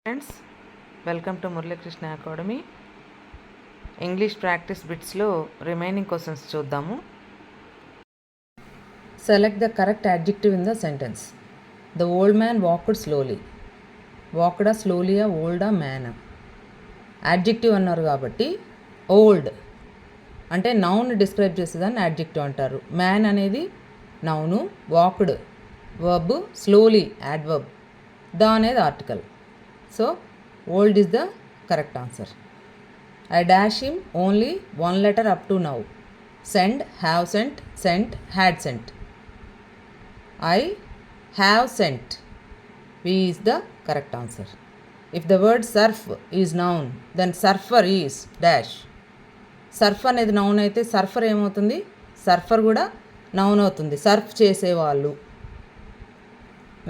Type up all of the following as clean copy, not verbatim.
Friends, welcome to Muralikrishna Academy. English practice బిట్స్లో remaining questions చూద్దాము. Select the correct adjective in the sentence. The old man walked slowly. Walked slowlyయా ఓల్డా మ్యానా? Adjective అన్నారు కాబట్టి old అంటే నౌన్ డిస్క్రైబ్ చేసేదాన్ని యాడ్జెక్టివ్ అంటారు. మ్యాన్ అనేది noun, walked verb, slowly adverb, the అనేది article. So, old is the correct answer. I dash him only one letter up to now. Send, have sent, had sent. I have sent. V is the correct answer. If the word surf is noun, then surfer is dash. Surf అనేది noun అయితే surfer ఏమవుతుంది? Surfer కూడా noun అవుతుంది, Surf చేసేవాళ్ళు.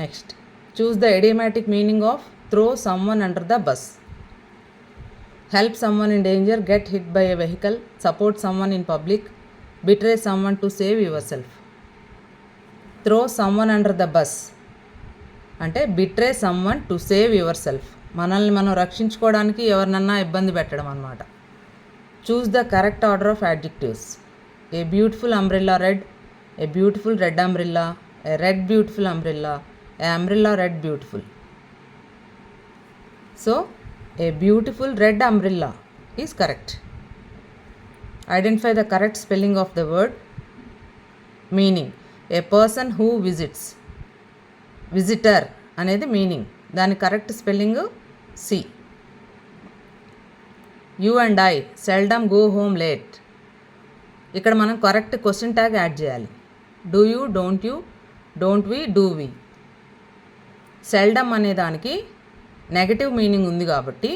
Next, choose the idiomatic meaning of throw someone under the bus. Help someone in danger, get hit by a vehicle, support someone in public, betray someone to save yourself. Throw someone under the bus అంటే betray someone to save yourself, మనల్ని మనం రక్షించుకోవడానికి ఎవరినన్నా ఇబ్బంది పెట్టడం అన్నమాట. Choose the correct order of adjectives. A beautiful umbrella red, a beautiful red umbrella, A red beautiful umbrella, A umbrella red beautiful. So, a beautiful red umbrella is correct. Identify the correct spelling of the word. Meaning, a person who visits. Visitor అనేది meaning, దాని correct spelling see. You and I seldom go home late. ఇక్కడ మనం correct question tag add చేయాలి. Do you, don't you, don't we, do we. Seldom అనే దానికి negative meaning ఉంది కాబట్టి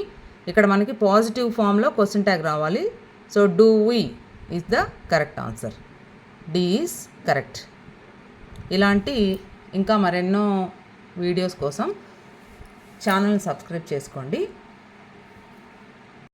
ఇక్కడ మనకి పాజిటివ్ ఫామ్లో క్వశ్చన్ ట్యాగ్ రావాలి. So do we is the correct answer. D is correct. ఇలాంటి ఇంకా మరెన్నో వీడియోస్ కోసం ఛానల్ని సబ్స్క్రైబ్ చేసుకోండి.